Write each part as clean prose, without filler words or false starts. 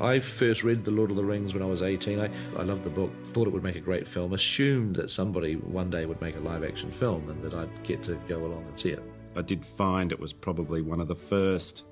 I first read The Lord of the Rings when I was 18. I loved the book, thought it would make a great film, assumed that somebody one day would make a live-action film and that I'd get to go along and see it. I did find it was probably one of the first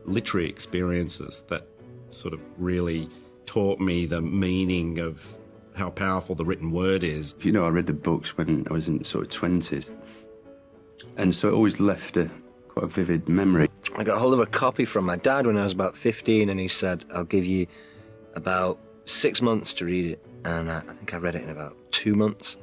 literary experiences that sort of really taught me the meaning of how powerful the written word is. You know, I read the books when I was in sort of 20s, and so it always left quite a vivid memory. I got hold of a copy from my dad when I was about 15, and he said, I'll give you about 6 months to read it, and I think I read it in about 2 months.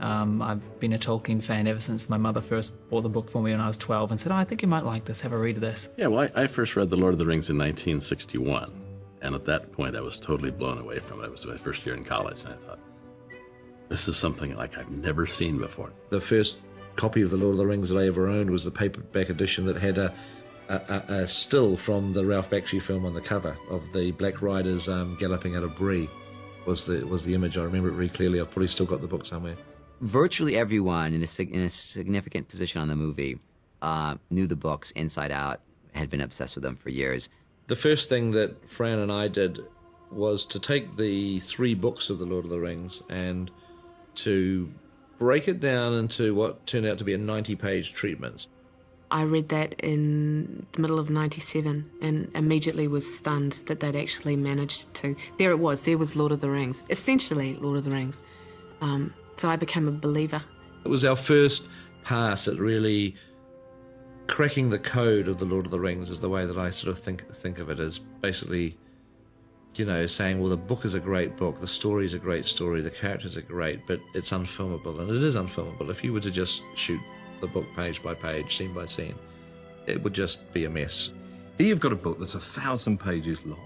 I've been a Tolkien fan ever since my mother first bought the book for me when I was 12 and said, I think you might like this, have a read of this. Yeah, well, I first read The Lord of the Rings in 1961, and at that point I was totally blown away from it. It was my first year in college, and I thought, this is something like I've never seen before. The first copy of The Lord of the Rings that I ever owned was the paperback edition that had a still from the Ralph Bakshi film on the cover of the Black Riders galloping out of Bree was the image. I remember it really clearly. I've probably still got the book somewhere. Virtually everyone in a significant position on the movie knew the books inside out, had been obsessed with them for years. The first thing that Fran and I did was to take the 3 books of The Lord of the Rings and to break it down into what turned out to be a 90-page treatment. I read that in the middle of 97 and immediately was stunned that they'd actually managed to... There was Lord of the Rings, essentially Lord of the Rings. So I became a believer. It was our first pass at really cracking the code of The Lord of the Rings, is the way that I sort of think of it, as basically, you know, saying, well, the book is a great book, the story is a great story, the characters are great, but it's unfilmable, and it is unfilmable. If you were to just shoot the book page by page, scene by scene, it would just be a mess. Here you've got a book that's 1,000 pages long.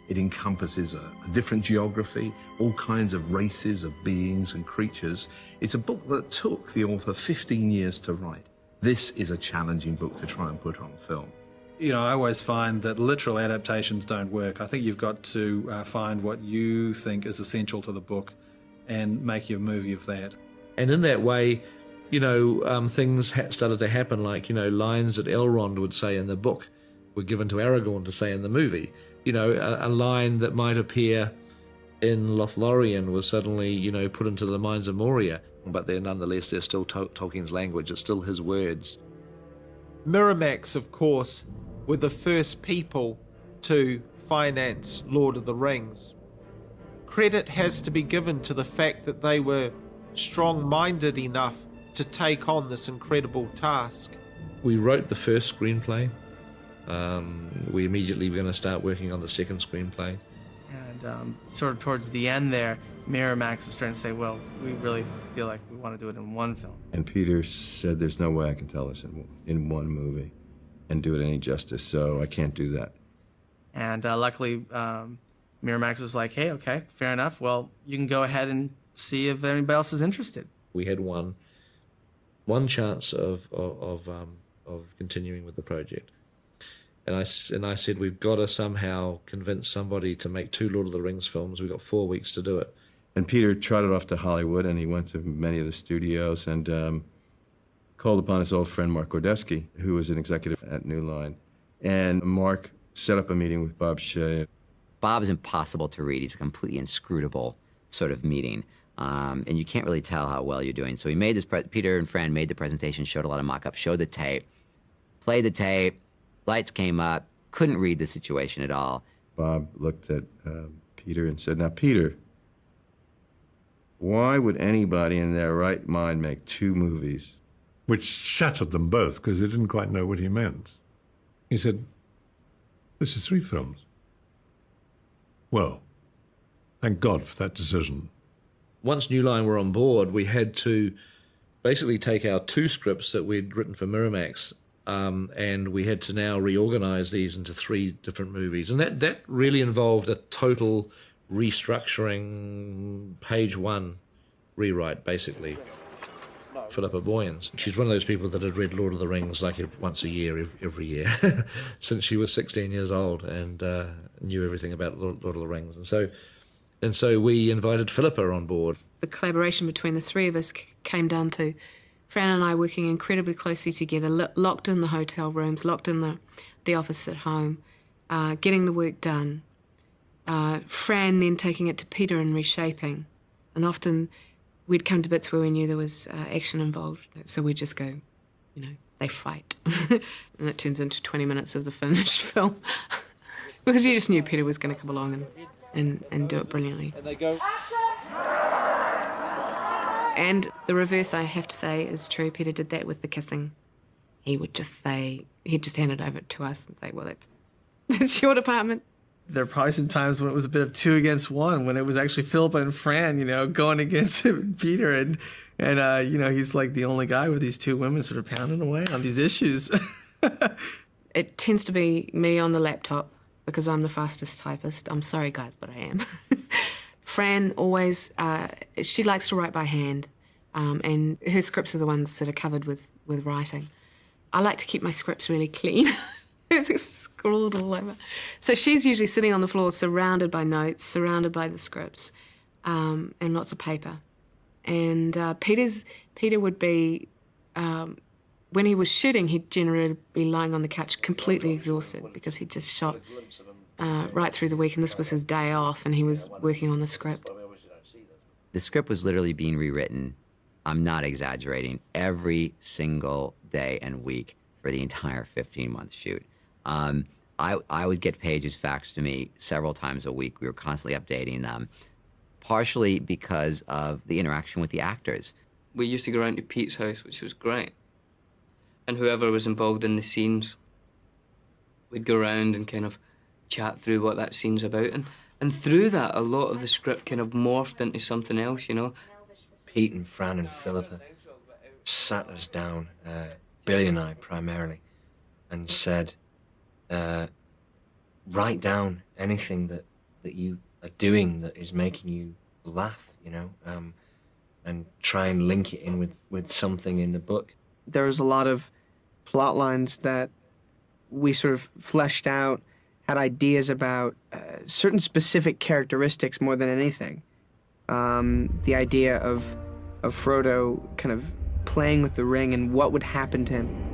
It encompasses a different geography, all kinds of races of beings and creatures. It's a book that took the author 15 years to write. This is a challenging book to try and put on film. You know, I always find that literal adaptations don't work. I think you've got to find what you think is essential to the book and make your movie of that. And in that way, you know, things started to happen, like, you know, lines that Elrond would say in the book were given to Aragorn to say in the movie. You know, a line that might appear in Lothlorien was suddenly, you know, put into the minds of Moria. But nonetheless, they're still Tolkien's language. It's still his words. Miramax, of course, were the first people to finance Lord of the Rings. Credit has to be given to the fact that they were strong-minded enough to take on this incredible task. We wrote the first screenplay. We immediately were going to start working on the second screenplay. And sort of towards the end there, Miramax was starting to say, well, we really feel like we want to do it in one film. And Peter said, there's no way I can tell this in one movie and do it any justice, so I can't do that. And luckily, Miramax was like, hey, okay, fair enough. Well, you can go ahead and see if anybody else is interested. We had one chance of continuing with the project. And I said, we've got to somehow convince somebody to make 2 Lord of the Rings films. We've got 4 weeks to do it. And Peter trotted off to Hollywood, and he went to many of the studios and called upon his old friend Mark Gordesky, who was an executive at New Line. And Mark set up a meeting with Bob Shea. Bob is impossible to read. He's a completely inscrutable sort of meeting. And you can't really tell how well you're doing. So he made this, Peter and Fran made the presentation, showed a lot of mock-ups, showed the tape, played the tape, lights came up, couldn't read the situation at all. Bob looked at Peter and said, now, Peter, why would anybody in their right mind make 2 movies? Which shattered them both, because they didn't quite know what he meant. He said, this is 3 films. Well, thank God for that decision. Once New Line were on board, we had to basically take our 2 scripts that we'd written for Miramax, and we had to now reorganize these into 3 different movies. And that really involved a total restructuring, page 1 rewrite, basically. Philippa Boyens, she's one of those people that had read Lord of the Rings like once a year, every year, since she was 16 years old, and knew everything about Lord of the Rings. And so we invited Philippa on board. The collaboration between the 3 of us came down to Fran and I working incredibly closely together, locked in the hotel rooms, locked in the office at home, getting the work done, Fran then taking it to Peter and reshaping. And often we'd come to bits where we knew there was action involved, so we'd just go, they fight. And it turns into 20 minutes of the finished film. Because you just knew Peter was going to come along and do it brilliantly. And they go... And the reverse, I have to say, is true. Peter did that with the kissing. He'd just hand it over to us and say, well, that's your department. There are probably some times when it was a bit of 2 against 1, when it was actually Philippa and Fran, going against Peter, and he's like the only guy with these 2 women sort of pounding away on these issues. It tends to be me on the laptop because I'm the fastest typist. I'm sorry, guys, but I am. Fran always, she likes to write by hand, and her scripts are the ones that are covered with writing. I like to keep my scripts really clean. It's scrawled all over. So she's usually sitting on the floor surrounded by notes, surrounded by the scripts, and lots of paper. And Peter would be, when he was shooting, he'd generally be lying on the couch completely exhausted because he'd just shot right through the week, and this was his day off, and he was working on the script. The script was literally being rewritten, I'm not exaggerating, every single day and week for the entire 15-month shoot. I would get pages faxed to me several times a week. We were constantly updating them, partially because of the interaction with the actors. We used to go around to Pete's house, which was great. And whoever was involved in the scenes, we'd go around and kind of chat through what that scene's about. And through that, a lot of the script kind of morphed into something else, Pete and Fran and Philippa sat us down, Billy and I primarily, and said, write down anything that you are doing that is making you laugh, and try and link it in with something in the book. There was a lot of plot lines that we sort of fleshed out, had ideas about certain specific characteristics more than anything. The idea of Frodo kind of playing with the ring and what would happen to him.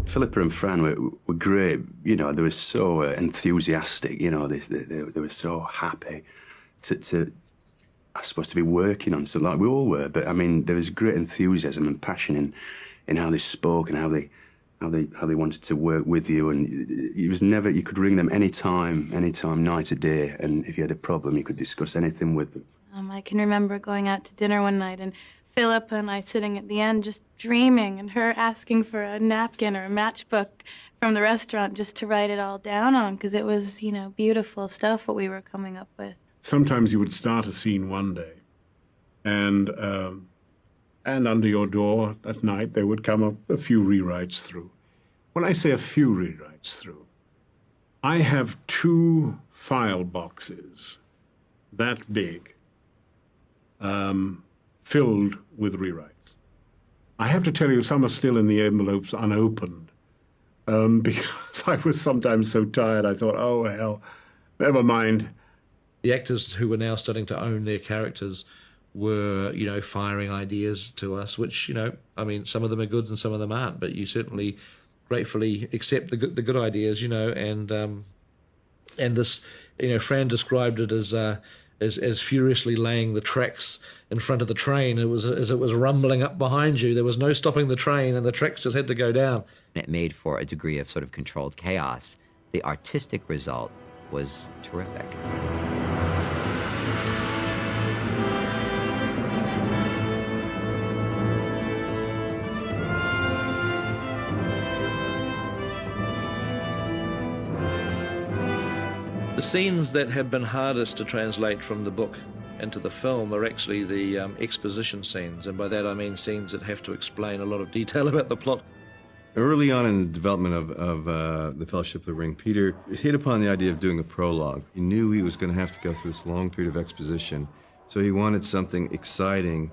Philippa and Fran were great. They were so enthusiastic. They were so happy to I suppose, to be working on something like we all were. But I mean, there was great enthusiasm and passion in how they spoke and how they wanted to work with you. And it was never, you could ring them anytime, night or day. And if you had a problem, you could discuss anything with them. I can remember going out to dinner one night and Philippa and I sitting at the end just dreaming, and her asking for a napkin or a matchbook from the restaurant just to write it all down on, because it was, beautiful stuff what we were coming up with. Sometimes you would start a scene one day, and under your door at night there would come a few rewrites through. When I say a few rewrites through, I have 2 file boxes that big, filled with rewrites. I have to tell you, some are still in the envelopes unopened, because I was sometimes so tired I thought, oh hell, never mind. The actors who were now starting to own their characters were, firing ideas to us, which, some of them are good and some of them aren't, but you certainly gratefully accept the good ideas, and this, Fran described it as furiously laying the tracks in front of the train. It was as it was rumbling up behind you. There was no stopping the train, and the tracks just had to go down. It made for a degree of sort of controlled chaos. The artistic result was terrific. The scenes that have been hardest to translate from the book into the film are actually the exposition scenes, and by that I mean scenes that have to explain a lot of detail about the plot. Early on in the development of The Fellowship of the Ring, Peter hit upon the idea of doing a prologue. He knew he was going to have to go through this long period of exposition, so he wanted something exciting,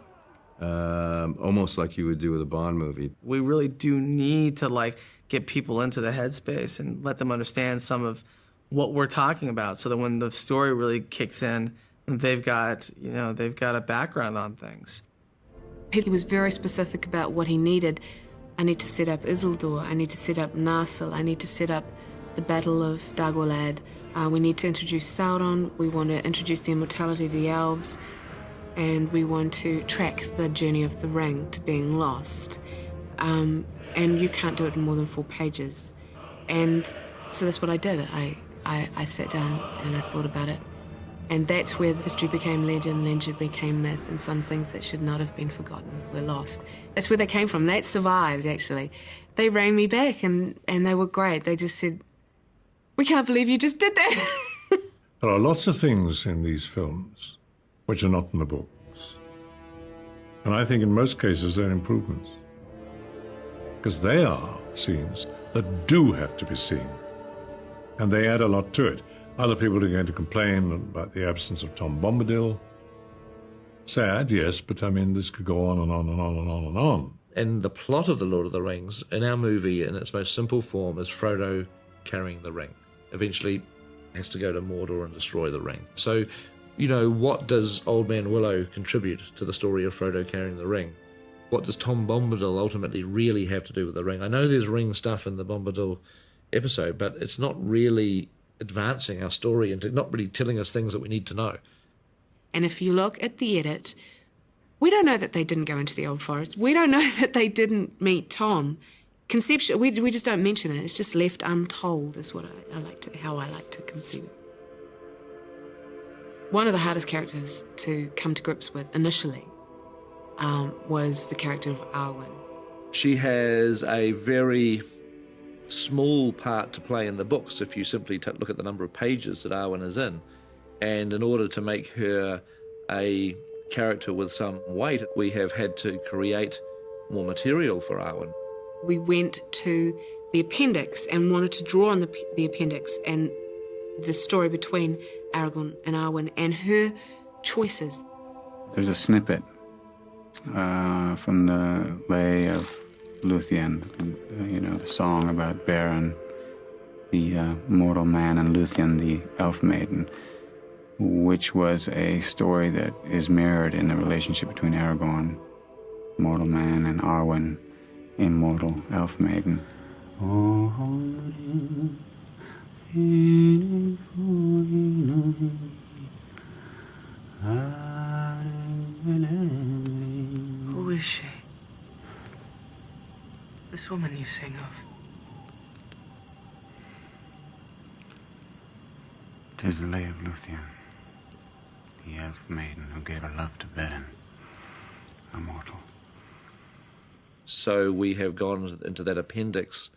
almost like you would do with a Bond movie. We really do need to get people into the headspace and let them understand some of what we're talking about, so that when the story really kicks in, they've got a background on things. Peter was very specific about what he needed. I need to set up Isildur, I need to set up Narsil, I need to set up the Battle of Dagorlad, We need to introduce Sauron, we want to introduce the immortality of the elves, and we want to track the journey of the ring to being lost. And you can't do it in more than 4 pages. And so that's what I did. I sat down and I thought about it. And that's where history became legend became myth, and some things that should not have been forgotten were lost. That's where they came from. That survived, actually. They rang me back, and they were great. They just said, "We can't believe you just did that." There are lots of things in these films which are not in the books. And I think in most cases they're improvements. Because they are scenes that do have to be seen. And they add a lot to it. Other people are going to complain about the absence of Tom Bombadil. Sad, yes, but I mean, this could go on and on and on and on and on. And the plot of The Lord of the Rings, in our movie, in its most simple form, is Frodo carrying the ring. Eventually has to go to Mordor and destroy the ring. So, you know, what does Old Man Willow contribute to the story of Frodo carrying the ring? What does Tom Bombadil ultimately really have to do with the ring? I know there's ring stuff in the Bombadil episode, but it's not really advancing our story and not really telling us things that we need to know. And if you look at the edit, we don't know that they didn't go into the Old Forest. We don't know that they didn't meet Tom. Conception, we just don't mention it. It's just left untold, is what how I like to conceive it. One of the hardest characters to come to grips with initially was the character of Arwen. She has a very small part to play in the books if you simply look at the number of pages that Arwen is in. And in order to make her a character with some weight, we have had to create more material for Arwen. We went to the appendix and wanted to draw on the appendix and the story between Aragorn and Arwen and her choices. There's a snippet from the Lay of Luthien, the song about Beren, the mortal man, and Luthien, the elf maiden, which was a story that is mirrored in the relationship between Aragorn, mortal man, and Arwen, immortal elf maiden. Who is she? This woman you sing of. 'Tis the Lay of Luthien, the elf maiden who gave her love to Beren, immortal. So we have gone into that appendix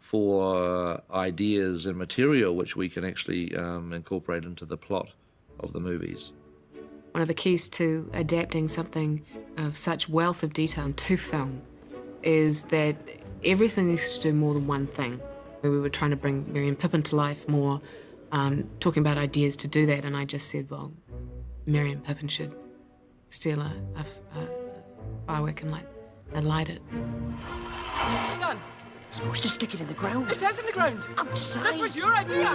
for ideas and material which we can actually incorporate into the plot of the movies. One of the keys to adapting something of such wealth of detail to film is that everything needs to do more than one thing. We were trying to bring Merry and Pippin to life more, talking about ideas to do that, and I just said, well, Merry and Pippin should steal a firework and light it. Done. Supposed to stick it in the ground. It is in the ground. Outside. That was your idea.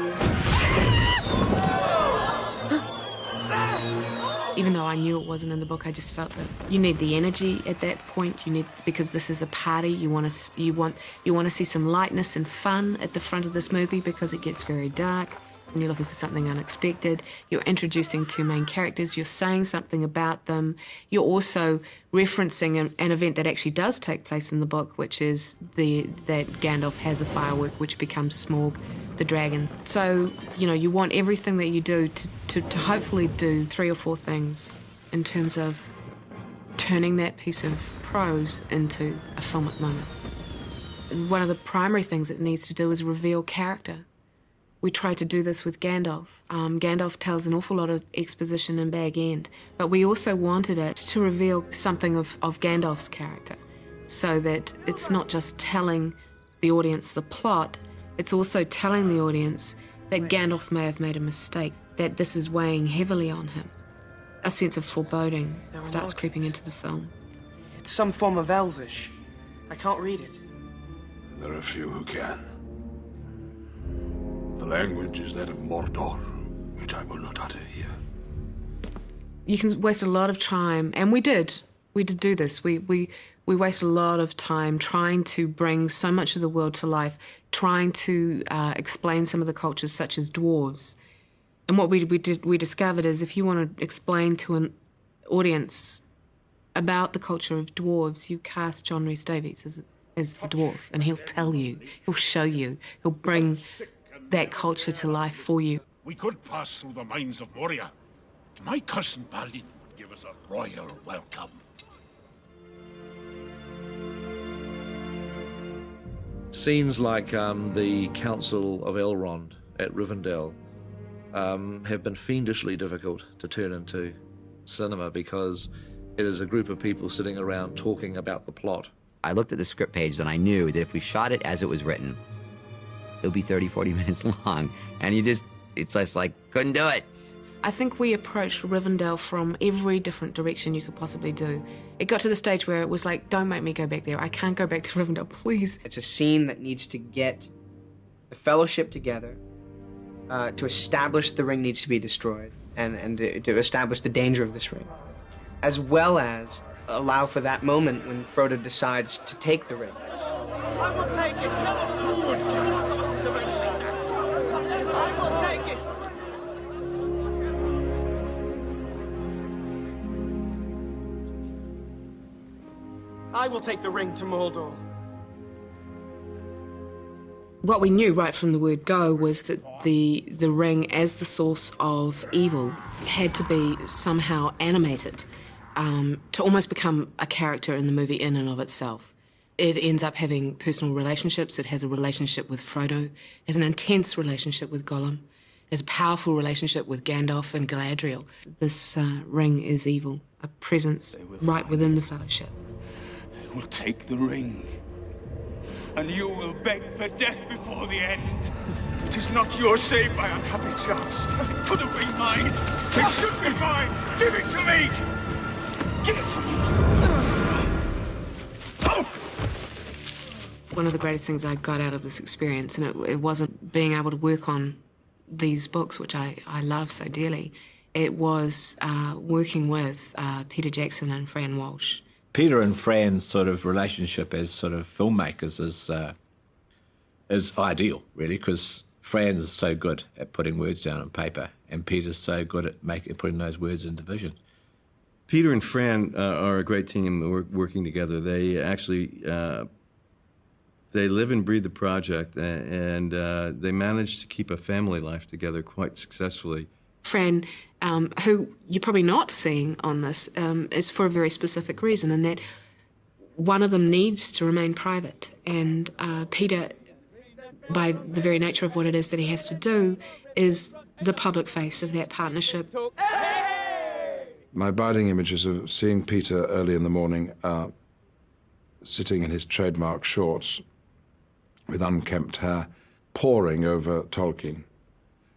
Even though I knew it wasn't in the book, I just felt that you need the energy at that point. Because this is a party. You want to see some lightness and fun at the front of this movie because it gets very dark. And you're looking for something unexpected. You're introducing 2 main characters. You're saying something about them. You're also referencing an event that actually does take place in the book, which is that Gandalf has a firework which becomes Smaug, the dragon. So, you want everything that you do to hopefully do 3 or 4 things in terms of turning that piece of prose into a film at the moment. One of the primary things it needs to do is reveal character. We tried to do this with Gandalf. Gandalf tells an awful lot of exposition in Bag End, but we also wanted it to reveal something of Gandalf's character, so that it's not just telling the audience the plot, it's also telling the audience that Gandalf may have made a mistake, that this is weighing heavily on him. A sense of foreboding starts creeping into the film. It's some form of Elvish. I can't read it. There are few who can. The language is that of Mordor, which I will not utter here. You can waste a lot of time, and we did do this. We We waste a lot of time trying to bring so much of the world to life, trying to explain some of the cultures, such as dwarves. And what we discovered is if you want to explain to an audience about the culture of dwarves, you cast John Rhys Davies as the dwarf, and he'll tell you, he'll show you, he'll bring that culture to life for you. We could pass through the mines of Moria. My cousin Balin would give us a royal welcome. Scenes like the Council of Elrond at Rivendell have been fiendishly difficult to turn into cinema because it is a group of people sitting around talking about the plot. I looked at the script page and I knew that if we shot it as it was written, it would be 30, 40 minutes long. And it's just like, couldn't do it. I think we approached Rivendell from every different direction you could possibly do. It got to the stage where it was like, don't make me go back there. I can't go back to Rivendell, please. It's a scene that needs to get the Fellowship together. To establish the ring needs to be destroyed and to establish the danger of this ring, as well as allow for that moment when Frodo decides to take the ring. I will take it! I will take it! I will take the ring to Mordor. What we knew right from the word go was that the ring, as the source of evil, had to be somehow animated to almost become a character in the movie in and of itself. It ends up having personal relationships. It has a relationship with Frodo, has an intense relationship with Gollum, has a powerful relationship with Gandalf and Galadriel. This ring is evil, a presence right within the Fellowship. They will take the ring, and you will beg for death before the end. It is not yours, saved by unhappy chance. It could have been mine. It should be mine. Give it to me. Give it to me. Oh! One of the greatest things I got out of this experience, and it wasn't being able to work on these books, which I love so dearly. It was working with Peter Jackson and Fran Walsh. Peter and Fran's sort of relationship as sort of filmmakers is ideal, really, because Fran is so good at putting words down on paper, and Peter's so good at putting those words into vision. Peter and Fran are a great team working together. They actually they live and breathe the project, and they manage to keep a family life together quite successfully. Fran, who you're probably not seeing on this, is for a very specific reason, and that one of them needs to remain private. And Peter, by the very nature of what it is that he has to do, is the public face of that partnership. My abiding images of seeing Peter early in the morning sitting in his trademark shorts with unkempt hair, poring over Tolkien.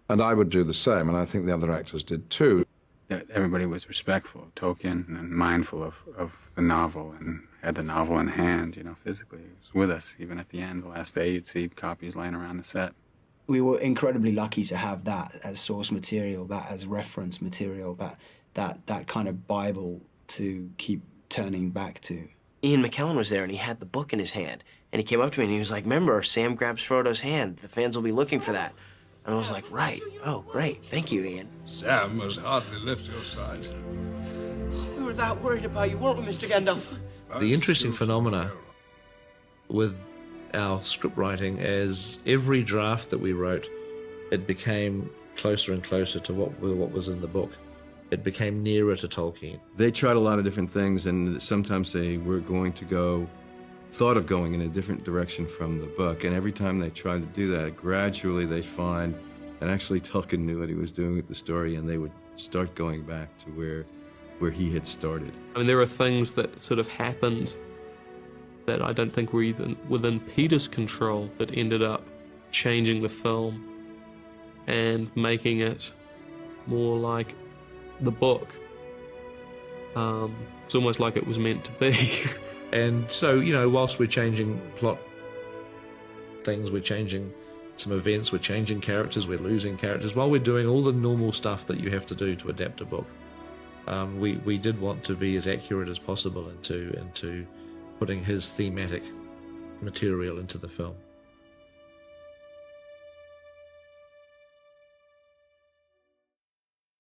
And I would do the same, and I think the other actors did too. Everybody was respectful of Tolkien and mindful of the novel and had the novel in hand, physically. It was with us. Even at the end, the last day, you'd see copies laying around the set. We were incredibly lucky to have that as source material, that as reference material, that kind of Bible to keep turning back to. Ian McKellen was there, and he had the book in his hand. And he came up to me, and he was like, remember, Sam grabs Frodo's hand. The fans will be looking for that. And I was like, right. Oh, great. Thank you, Ian. Sam must hardly lift your side. We were that worried about you, weren't we, Mr. Gandalf? The interesting phenomena with our script writing is every draft that we wrote, it became closer and closer to what was in the book. It became nearer to Tolkien. They tried a lot of different things, and sometimes they were thought of going in a different direction from the book, and every time they tried to do that, gradually they find that actually Tolkien knew what he was doing with the story, and they would start going back to where he had started. I mean, there are things that sort of happened that I don't think were even within Peter's control that ended up changing the film and making it more like the book. It's almost like it was meant to be. And so, whilst we're changing plot things, we're changing some events, we're changing characters, we're losing characters, while we're doing all the normal stuff that you have to do to adapt a book, we did want to be as accurate as possible into putting his thematic material into the film.